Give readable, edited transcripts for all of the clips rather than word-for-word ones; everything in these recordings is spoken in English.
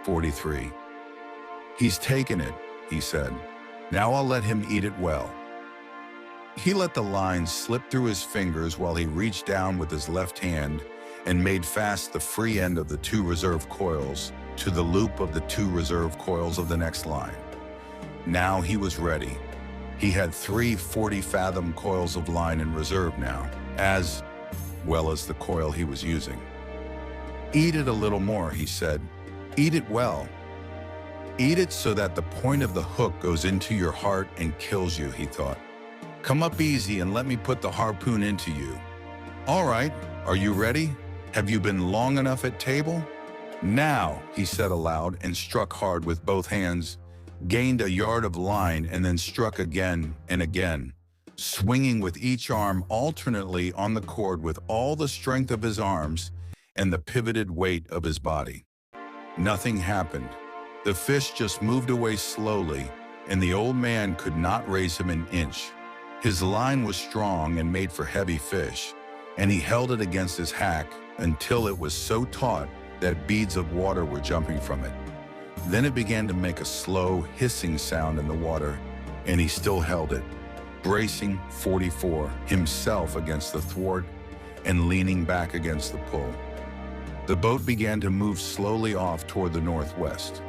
43. "He's taken it," he said. "Now I'll let him eat it well." He let the line slip through his fingers while he reached down with his left hand and made fast the free end of the 2 reserve coils to the loop of the 2 reserve coils of the next line. Now he was ready. He had 3 40-fathom coils of line in reserve now, as well as the coil he was using. "Eat it a little more," he said. "Eat it well. Eat it so that the point of the hook goes into your heart and kills you," he thought. "Come up easy and let me put the harpoon into you. All right, are you ready? Have you been long enough at table? Now," he said aloud and struck hard with both hands, gained a yard of line and then struck again and again, swinging with each arm alternately on the cord with all the strength of his arms and the pivoted weight of his body. Nothing happened. The fish just moved away slowly, and the old man could not raise him an inch. His line was strong and made for heavy fish, and he held it against his hack until it was so taut that beads of water were jumping from it. Then it began to make a slow, hissing sound in the water, and he still held it, bracing 44 himself against the thwart and leaning back against the pull. The boat began to move slowly off toward the northwest.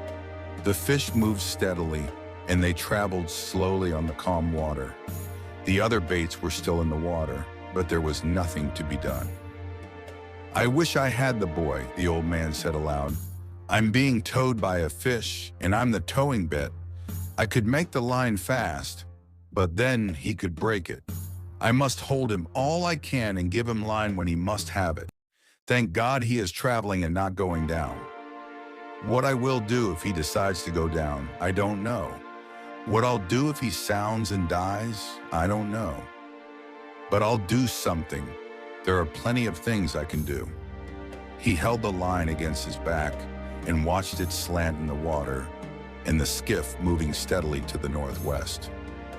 The fish moved steadily, and they traveled slowly on the calm water. The other baits were still in the water, but there was nothing to be done. "I wish I had the boy," the old man said aloud. "I'm being towed by a fish, and I'm the towing bit. I could make the line fast, but then he could break it. I must hold him all I can and give him line when he must have it. Thank God he is traveling and not going down. What I will do if he decides to go down, I don't know. What I'll do if he sounds and dies, I don't know. But I'll do something. There are plenty of things I can do." He held the line against his back and watched it slant in the water and the skiff moving steadily to the northwest.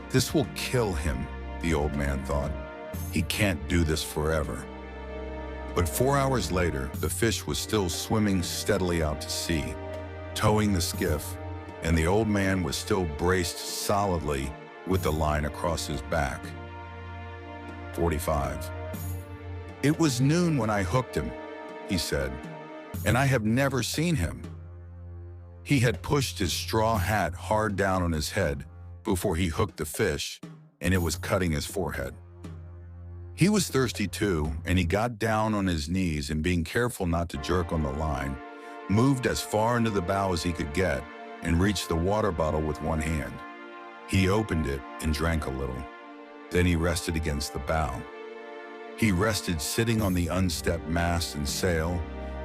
"This will kill him," the old man thought. "He can't do this forever." But 4 hours later, the fish was still swimming steadily out to sea, towing the skiff, and the old man was still braced solidly with the line across his back. 45. "It was noon when I hooked him," he said, "and I have never seen him." He had pushed his straw hat hard down on his head before he hooked the fish, and it was cutting his forehead. He was thirsty too, and he got down on his knees and, being careful not to jerk on the line, moved as far into the bow as he could get and reached the water bottle with one hand. He opened it and drank a little. Then he rested against the bow. He rested sitting on the unstepped mast and sail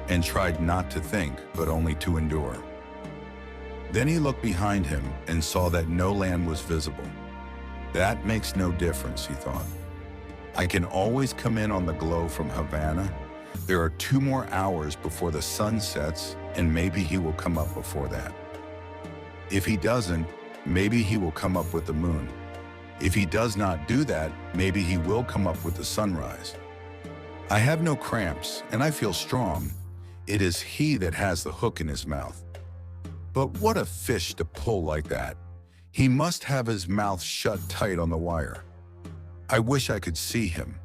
and tried not to think, but only to endure. Then he looked behind him and saw that no land was visible. "That makes no difference," he thought. "I can always come in on the glow from Havana. There are 2 more hours before the sun sets, and maybe he will come up before that. If he doesn't, maybe he will come up with the moon. If he does not do that, maybe he will come up with the sunrise. I have no cramps, and I feel strong. It is he that has the hook in his mouth. But what a fish to pull like that. He must have his mouth shut tight on the wire. I wish I could see him.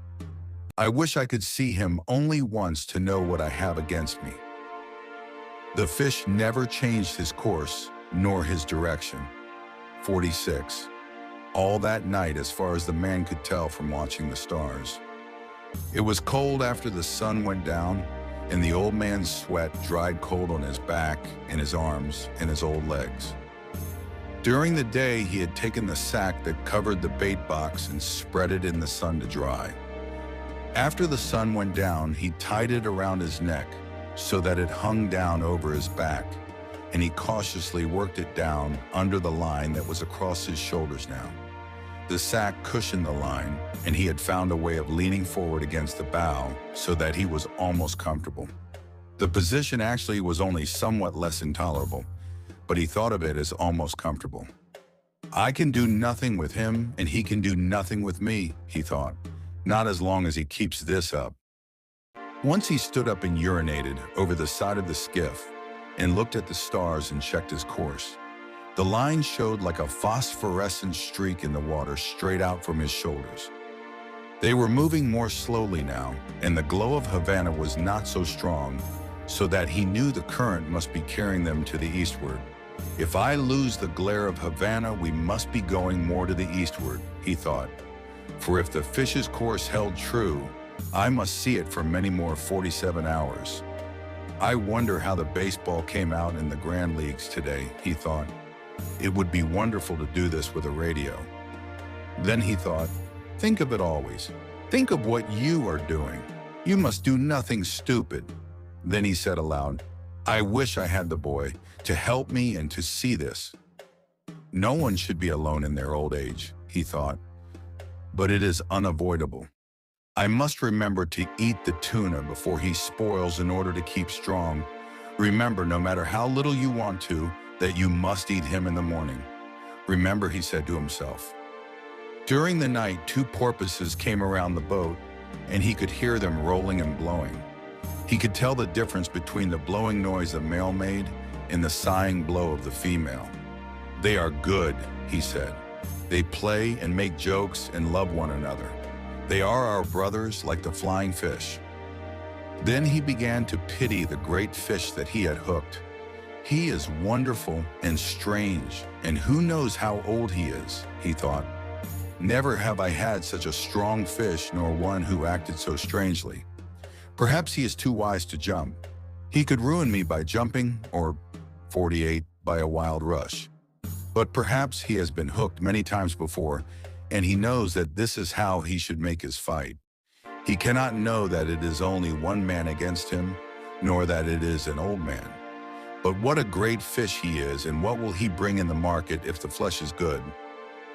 I wish I could see him only once to know what I have against me." The fish never changed his course nor his direction. 46. All that night, as far as the man could tell from watching the stars. It was cold after the sun went down, and the old man's sweat dried cold on his back and his arms and his old legs. During the day, he had taken the sack that covered the bait box and spread it in the sun to dry. After the sun went down, he tied it around his neck so that it hung down over his back, and he cautiously worked it down under the line that was across his shoulders now. The sack cushioned the line, and he had found a way of leaning forward against the bow so that he was almost comfortable. The position actually was only somewhat less intolerable, but he thought of it as almost comfortable. "I can do nothing with him, and he can do nothing with me," he thought, "not as long as he keeps this up." Once he stood up and urinated over the side of the skiff, and looked at the stars and checked his course. The line showed like a phosphorescent streak in the water straight out from his shoulders. They were moving more slowly now, and the glow of Havana was not so strong, so that he knew the current must be carrying them to the eastward. If I lose the glare of Havana, we must be going more to the eastward, he thought. For if the fish's course held true, I must see it for many more 47 hours. I wonder how the baseball came out in the Grand Leagues today, he thought. It would be wonderful to do this with a radio. Then he thought, think of it always. Think of what you are doing. You must do nothing stupid. Then he said aloud, I wish I had the boy to help me and to see this. No one should be alone in their old age, he thought. But it is unavoidable. I must remember to eat the tuna before he spoils in order to keep strong. Remember, no matter how little you want to, that you must eat him in the morning. Remember, he said to himself. During the night, 2 porpoises came around the boat, and he could hear them rolling and blowing. He could tell the difference between the blowing noise the male made and the sighing blow of the female. They are good, he said. They play and make jokes and love one another. They are our brothers like the flying fish. Then he began to pity the great fish that he had hooked. He is wonderful and strange, and who knows how old he is, he thought. Never have I had such a strong fish, nor one who acted so strangely. Perhaps he is too wise to jump. He could ruin me by jumping, or 48 by a wild rush. But perhaps he has been hooked many times before, and he knows that this is how he should make his fight. He cannot know that it is only one man against him, nor that it is an old man. But what a great fish he is, and what will he bring in the market if the flesh is good?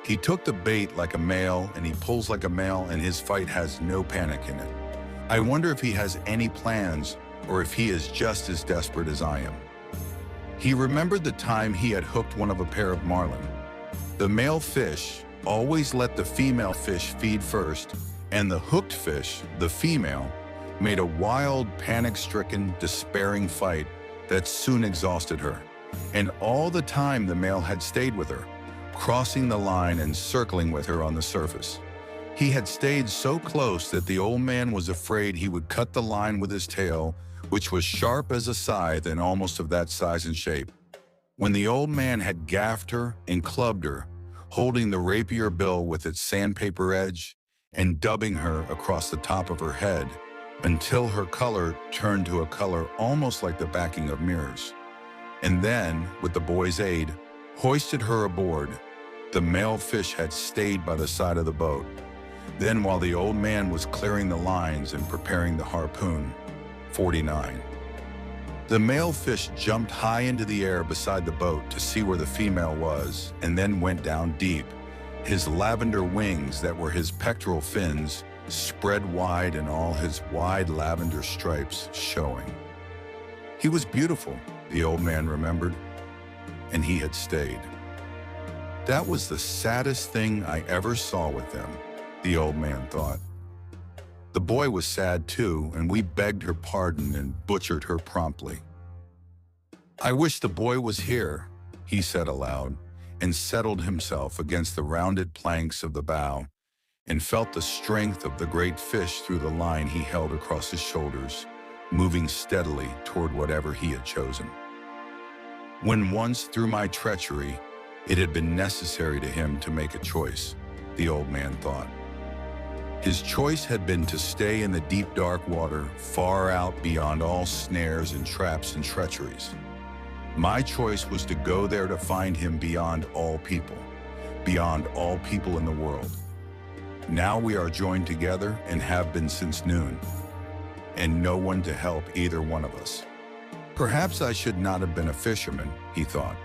He took the bait like a male, and he pulls like a male, and his fight has no panic in it. I wonder if he has any plans, or if he is just as desperate as I am. He remembered the time he had hooked one of a pair of marlin. The male fish always let the female fish feed first, and the hooked fish, the female, made a wild, panic-stricken, despairing fight that soon exhausted her. And all the time the male had stayed with her, crossing the line and circling with her on the surface. He had stayed so close that the old man was afraid he would cut the line with his tail, which was sharp as a scythe and almost of that size and shape. When the old man had gaffed her and clubbed her, holding the rapier bill with its sandpaper edge and dubbing her across the top of her head until her color turned to a color almost like the backing of mirrors. And then, with the boy's aid, hoisted her aboard. The male fish had stayed by the side of the boat. Then, while the old man was clearing the lines and preparing the harpoon, 49. The male fish jumped high into the air beside the boat to see where the female was, and then went down deep, his lavender wings that were his pectoral fins spread wide and all his wide lavender stripes showing. He was beautiful, the old man remembered, and he had stayed. That was the saddest thing I ever saw with them, the old man thought. The boy was sad too, and we begged her pardon and butchered her promptly. I wish the boy was here, he said aloud, and settled himself against the rounded planks of the bow, and felt the strength of the great fish through the line he held across his shoulders, moving steadily toward whatever he had chosen. When once, through my treachery, it had been necessary to him to make a choice, the old man thought. His choice had been to stay in the deep dark water, far out beyond all snares and traps and treacheries. My choice was to go there to find him beyond all people in the world. Now we are joined together and have been since noon, and no one to help either one of us. Perhaps I should not have been a fisherman, he thought,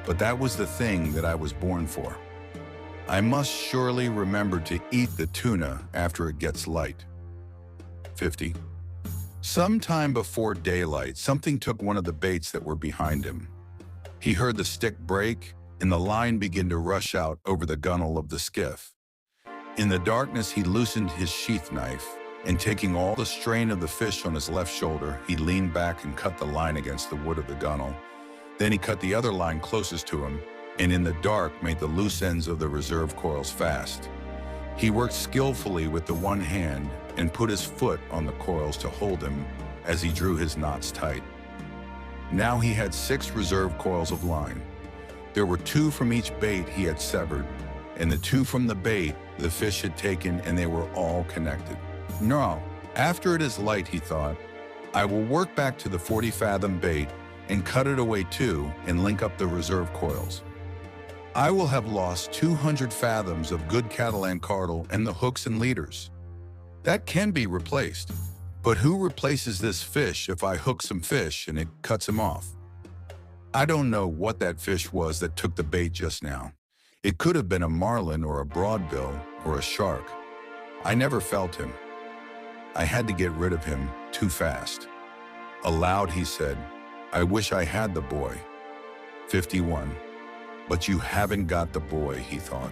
but that was the thing that I was born for. I must surely remember to eat the tuna after it gets light. 50. Sometime before daylight, something took one of the baits that were behind him. He heard the stick break, and the line begin to rush out over the gunwale of the skiff. In the darkness, he loosened his sheath knife and taking all the strain of the fish on his left shoulder, he leaned back and cut the line against the wood of the gunwale. Then he cut the other line closest to him, and in the dark made the loose ends of the reserve coils fast. He worked skillfully with the one hand and put his foot on the coils to hold him as he drew his knots tight. Now he had 6 reserve coils of line. There were 2 from each bait he had severed, and the 2 from the bait the fish had taken, and they were all connected. Now, after it is light, he thought, I will work back to the 40-fathom bait and cut it away too and link up the reserve coils. I will have lost 200 fathoms of good Catalan cardle and the hooks and leaders. That can be replaced, but who replaces this fish if I hook some fish and it cuts him off? I don't know what that fish was that took the bait just now. It could have been a marlin or a broadbill or a shark. I never felt him. I had to get rid of him too fast. Aloud he said, I wish I had the boy. 51. But you haven't got the boy, he thought.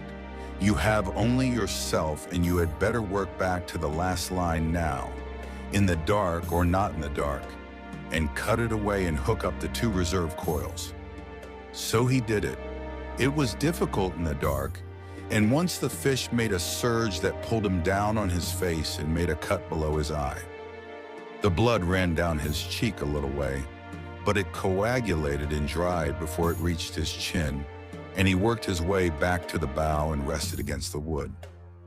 You have only yourself, and you had better work back to the last line now, in the dark or not in the dark, and cut it away and hook up the 2 reserve coils. So he did it. It was difficult in the dark, and once the fish made a surge that pulled him down on his face and made a cut below his eye. The blood ran down his cheek a little way, but it coagulated and dried before it reached his chin, and he worked his way back to the bow and rested against the wood.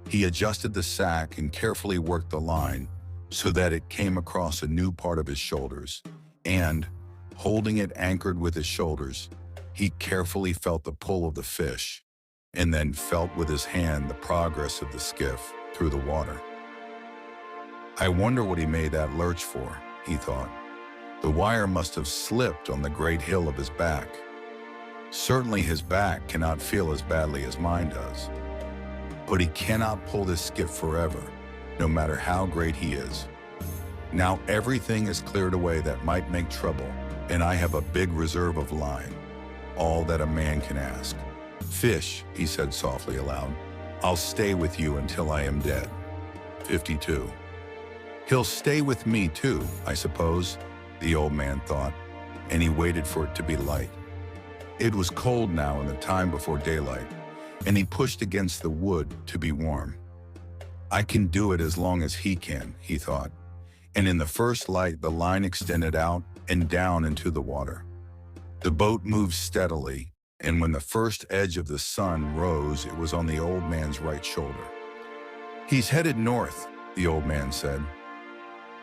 He adjusted the sack and carefully worked the line so that it came across a new part of his shoulders, and, holding it anchored with his shoulders, he carefully felt the pull of the fish, and then felt with his hand the progress of the skiff through the water. I wonder what he made that lurch for, he thought. The wire must have slipped on the great hill of his back. Certainly his back cannot feel as badly as mine does. But he cannot pull this skiff forever, no matter how great he is. Now everything is cleared away that might make trouble, and I have a big reserve of line, all that a man can ask. Fish, he said softly aloud, I'll stay with you until I am dead. 52. He'll stay with me too, I suppose, the old man thought, and he waited for it to be light. It was cold now in the time before daylight, and he pushed against the wood to be warm. I can do it as long as he can, he thought, and in the first light the line extended out and down into the water. The boat moved steadily, and when the first edge of the sun rose, it was on the old man's right shoulder. He's headed north, the old man said.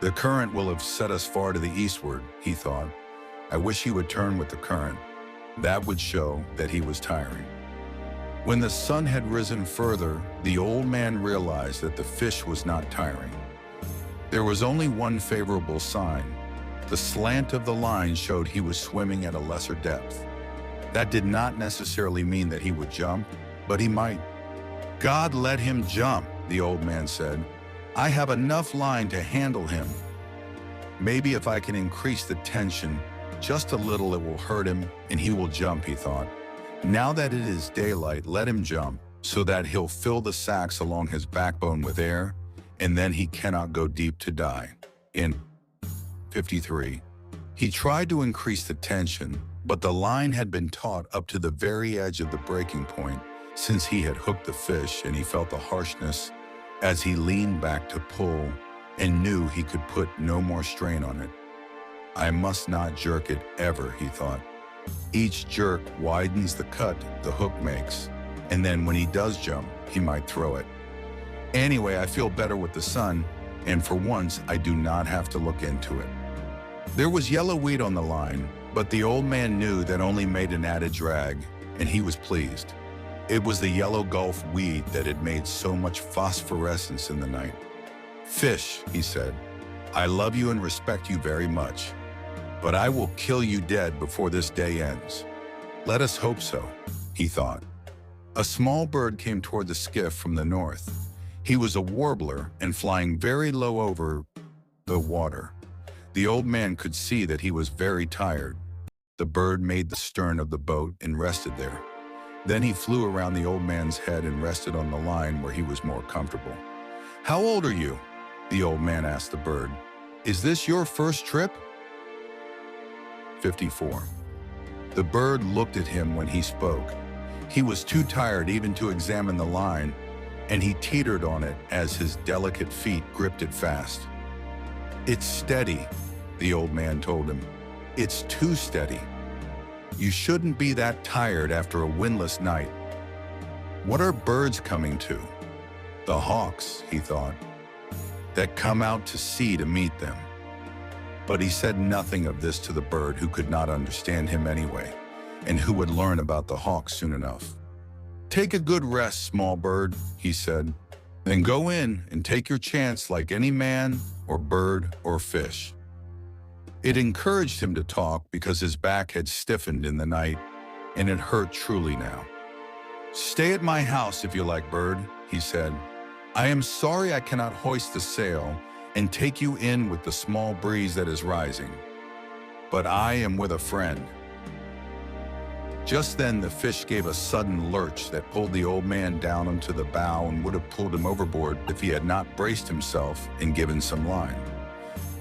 The current will have set us far to the eastward, he thought. I wish he would turn with the current. That would show that he was tiring. When the sun had risen further, the old man realized that the fish was not tiring. There was only one favorable sign. The slant of the line showed he was swimming at a lesser depth. That did not necessarily mean that he would jump, but he might. God let him jump, the old man said. I have enough line to handle him. Maybe if I can increase the tension just a little, it will hurt him and he will jump, he thought. Now that it is daylight, let him jump so that he'll fill the sacks along his backbone with air, and then he cannot go deep to die. In 53. He tried to increase the tension, but the line had been taut up to the very edge of the breaking point since he had hooked the fish, and he felt the harshness as he leaned back to pull and knew he could put no more strain on it. I must not jerk it ever, he thought. Each jerk widens the cut the hook makes, and then when he does jump, he might throw it. Anyway, I feel better with the sun, and for once I do not have to look into it. There was yellow weed on the line, but the old man knew that only made an added drag, and he was pleased. It was the yellow gulf weed that had made so much phosphorescence in the night. Fish, he said, I love you and respect you very much, but I will kill you dead before this day ends. Let us hope so, he thought. A small bird came toward the skiff from the north. He was a warbler and flying very low over the water. The old man could see that he was very tired. The bird made the stern of the boat and rested there. Then he flew around the old man's head and rested on the line where he was more comfortable. How old are you? The old man asked the bird. Is this your first trip? 54. The bird looked at him when he spoke. He was too tired even to examine the line, and he teetered on it as his delicate feet gripped it fast. It's steady, the old man told him. It's too steady. You shouldn't be that tired after a windless night. What are birds coming to? The hawks, he thought, that come out to sea to meet them. But he said nothing of this to the bird, who could not understand him anyway, and who would learn about the hawks soon enough. Take a good rest, small bird, he said. Then go in and take your chance like any man or bird or fish. It encouraged him to talk because his back had stiffened in the night, and it hurt truly now. Stay at my house if you like, bird, he said. I am sorry I cannot hoist the sail and take you in with the small breeze that is rising, but I am with a friend. Just then the fish gave a sudden lurch that pulled the old man down onto the bow and would have pulled him overboard if he had not braced himself and given some line.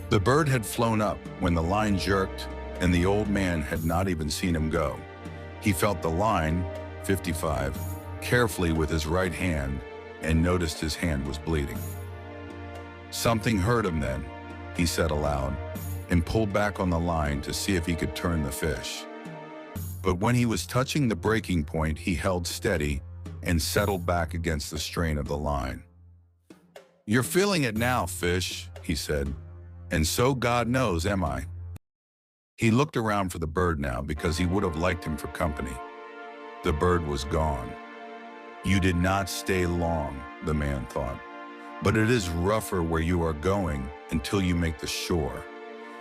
The bird had flown up when the line jerked, and the old man had not even seen him go. He felt the line, 55, carefully with his right hand, and noticed his hand was bleeding. Something hurt him then, he said aloud, and pulled back on the line to see if he could turn the fish. But when he was touching the breaking point, he held steady and settled back against the strain of the line. You're feeling it now, fish, he said, and so God knows am I. He looked around for the bird now because he would have liked him for company. The bird was gone. You did not stay long, the man thought, but it is rougher where you are going until you make the shore.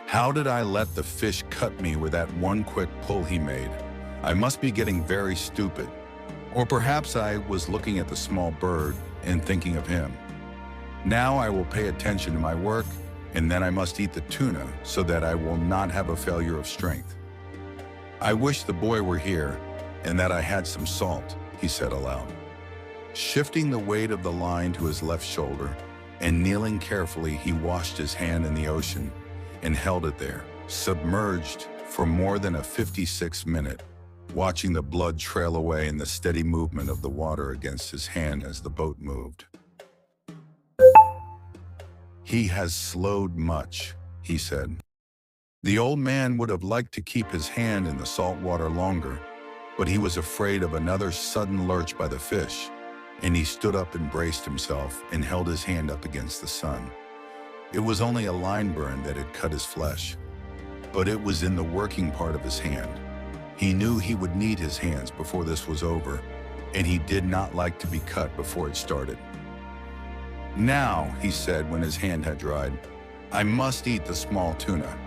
How did I let the fish cut me with that one quick pull he made? I must be getting very stupid. Or perhaps I was looking at the small bird and thinking of him. Now I will pay attention to my work, and then I must eat the tuna so that I will not have a failure of strength. I wish the boy were here and that I had some salt, he said aloud. Shifting the weight of the line to his left shoulder and kneeling carefully, he washed his hand in the ocean and held it there, submerged for more than a 56-minute, watching the blood trail away in the steady movement of the water against his hand as the boat moved. He has slowed much, he said. The old man would have liked to keep his hand in the salt water longer, but he was afraid of another sudden lurch by the fish, and he stood up and braced himself and held his hand up against the sun. It was only a line burn that had cut his flesh, but it was in the working part of his hand. He knew he would need his hands before this was over, and he did not like to be cut before it started. Now, he said when his hand had dried, I must eat the small tuna.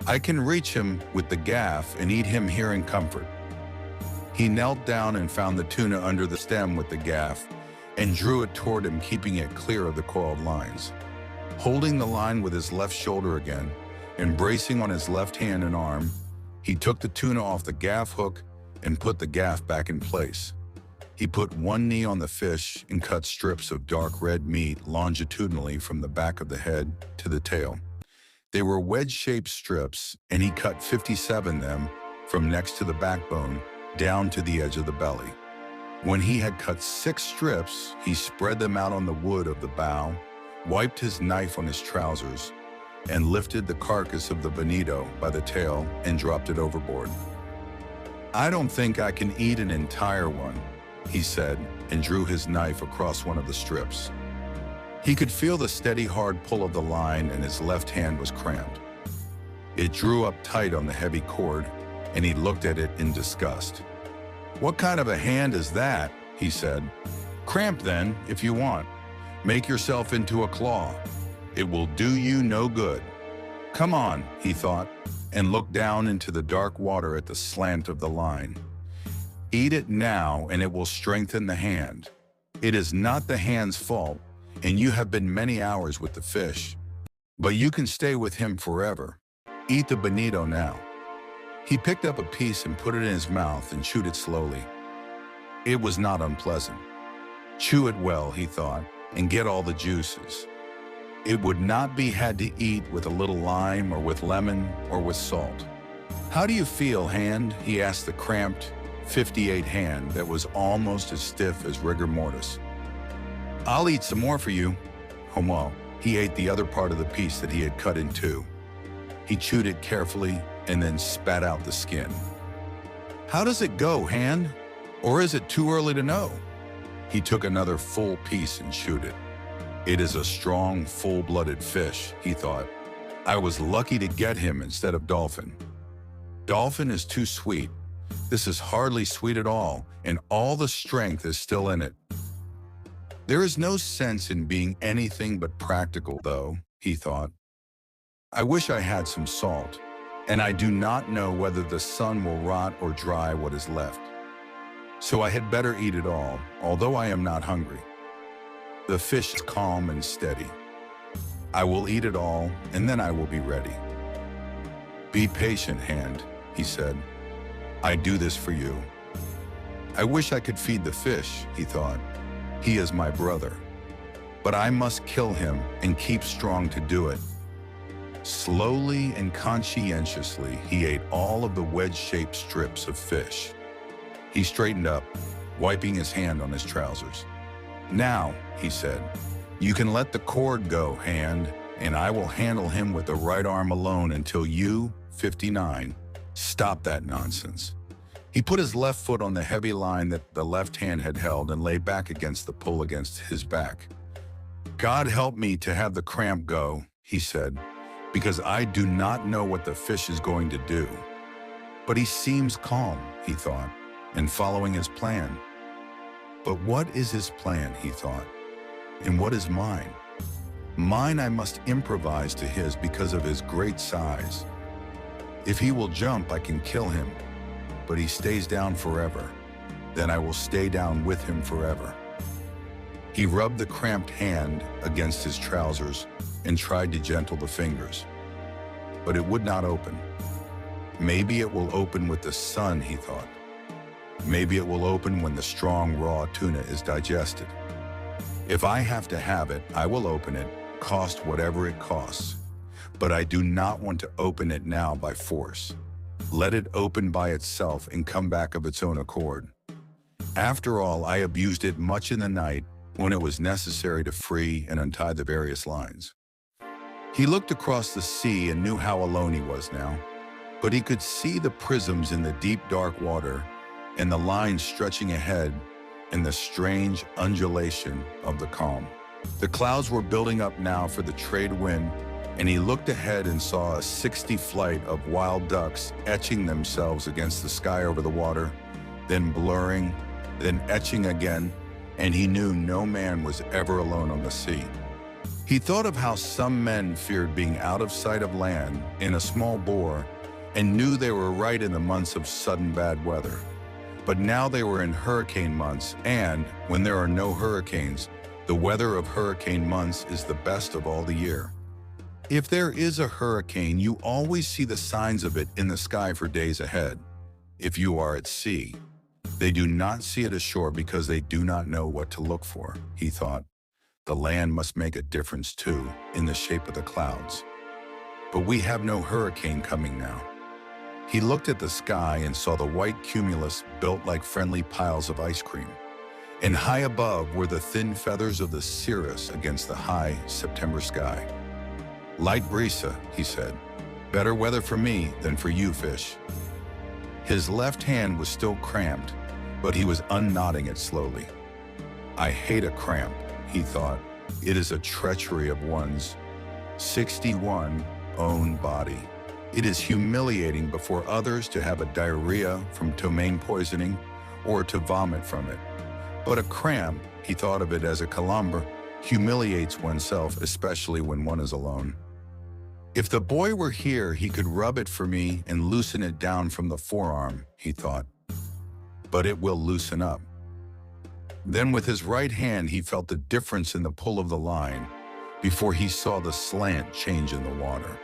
I can reach him with the gaff and eat him here in comfort. He knelt down and found the tuna under the stem with the gaff and drew it toward him, keeping it clear of the coiled lines. Holding the line with his left shoulder again and bracing on his left hand and arm, he took the tuna off the gaff hook and put the gaff back in place. He put one knee on the fish and cut strips of dark red meat longitudinally from the back of the head to the tail. They were wedge-shaped strips, and he cut 57 them from next to the backbone down to the edge of the belly. When he had cut 6 strips, he spread them out on the wood of the bow, wiped his knife on his trousers, and lifted the carcass of the bonito by the tail and dropped it overboard. I don't think I can eat an entire one, he said, and drew his knife across one of the strips. He could feel the steady, hard pull of the line, and his left hand was cramped. It drew up tight on the heavy cord, and he looked at it in disgust. What kind of a hand is that? He said. Cramp then, if you want. Make yourself into a claw. It will do you no good. Come on, he thought, and looked down into the dark water at the slant of the line. Eat it now, and it will strengthen the hand. It is not the hand's fault, and you have been many hours with the fish, but you can stay with him forever. Eat the bonito now. He picked up a piece and put it in his mouth and chewed it slowly. It was not unpleasant. Chew it well, he thought, and get all the juices. It would not be had to eat with a little lime or with lemon or with salt. "How do you feel, hand?" he asked the cramped 58 hand that was almost as stiff as rigor mortis. "I'll eat some more for you." Well, he ate the other part of the piece that he had cut in two. He chewed it carefully and then spat out the skin. "How does it go, hand? Or is it too early to know?" He took another full piece and chewed it. "It is a strong, full-blooded fish," he thought. "I was lucky to get him instead of dolphin. Dolphin is too sweet. This is hardly sweet at all, and all the strength is still in it. There is no sense in being anything but practical, though," he thought. "I wish I had some salt, and I do not know whether the sun will rot or dry what is left. So I had better eat it all, although I am not hungry." The fish is calm and steady. "I will eat it all, and then I will be ready." "Be patient, hand," he said. "I do this for you." "I wish I could feed the fish," he thought. "He is my brother. But I must kill him and keep strong to do it." Slowly and conscientiously, he ate all of the wedge-shaped strips of fish. He straightened up, wiping his hand on his trousers. "Now," he said, "you can let the cord go, hand, and I will handle him with the right arm alone until you, 59, stop that nonsense." He put his left foot on the heavy line that the left hand had held and lay back against the pull against his back. "God help me to have the cramp go," he said, "because I do not know what the fish is going to do." But he seems calm, he thought, and following his plan. But what is his plan, he thought, and what is mine? Mine I must improvise to his because of his great size. If he will jump, I can kill him. But he stays down forever, then I will stay down with him forever. He rubbed the cramped hand against his trousers and tried to gentle the fingers. But it would not open. Maybe it will open with the sun, he thought. Maybe it will open when the strong raw tuna is digested. If I have to have it, I will open it, cost whatever it costs. But I do not want to open it now by force. Let it open by itself and come back of its own accord. After all, I abused it much in the night when it was necessary to free and untie the various lines. He looked across the sea and knew how alone he was now, but he could see the prisms in the deep dark water and the lines stretching ahead and the strange undulation of the calm. The clouds were building up now for the trade wind, and he looked ahead and saw a 60 flight of wild ducks etching themselves against the sky over the water, then blurring, then etching again, and he knew no man was ever alone on the sea. He thought of how some men feared being out of sight of land in a small bore and knew they were right in the months of sudden bad weather. But now they were in hurricane months, and when there are no hurricanes, the weather of hurricane months is the best of all the year. If there is a hurricane, you always see the signs of it in the sky for days ahead. If you are at sea, they do not see it ashore because they do not know what to look for, he thought. The land must make a difference too, in the shape of the clouds. But we have no hurricane coming now. He looked at the sky and saw the white cumulus built like friendly piles of ice cream. And high above were the thin feathers of the cirrus against the high September sky. "Light brisa," he said. "Better weather for me than for you, fish." His left hand was still cramped, but he was unknotting it slowly. "I hate a cramp," he thought. "It is a treachery of one's 61 own body. It is humiliating before others to have a diarrhea from ptomaine poisoning or to vomit from it. But a cramp," he thought of it as a calambre, "humiliates oneself, especially when one is alone. If the boy were here, he could rub it for me and loosen it down from the forearm," he thought. But it will loosen up. Then with his right hand, he felt the difference in the pull of the line before he saw the slant change in the water.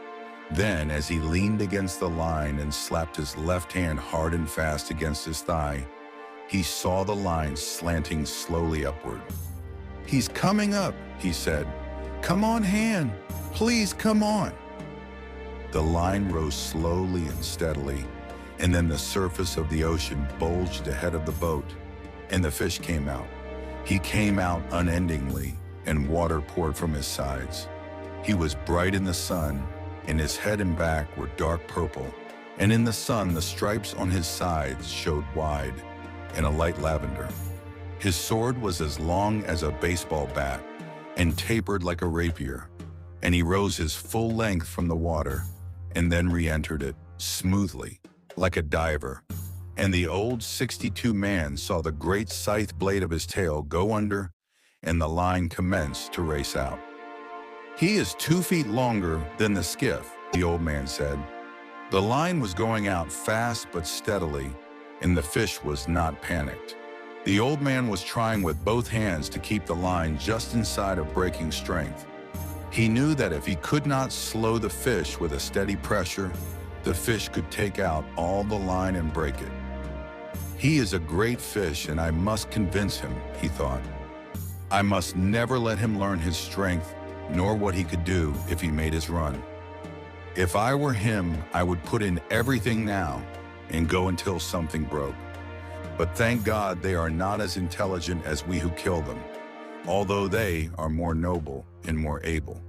Then, as he leaned against the line and slapped his left hand hard and fast against his thigh, he saw the line slanting slowly upward. "He's coming up," he said. "Come on, Han. Please come on." The line rose slowly and steadily, and then the surface of the ocean bulged ahead of the boat, and the fish came out. He came out unendingly, and water poured from his sides. He was bright in the sun, and his head and back were dark purple, and in the sun the stripes on his sides showed wide and a light lavender. His sword was as long as a baseball bat and tapered like a rapier, and he rose his full length from the water and then re-entered it smoothly, like a diver. And the old 62 man saw the great scythe blade of his tail go under, and the line commenced to race out. "He is 2 feet longer than the skiff," the old man said. The line was going out fast but steadily, and the fish was not panicked. The old man was trying with both hands to keep the line just inside of breaking strength. He knew that if he could not slow the fish with a steady pressure, the fish could take out all the line and break it. "He is a great fish, and I must convince him," he thought. "I must never let him learn his strength, nor what he could do if he made his run. If I were him, I would put in everything now and go until something broke. But thank God they are not as intelligent as we who kill them, although they are more noble and more able."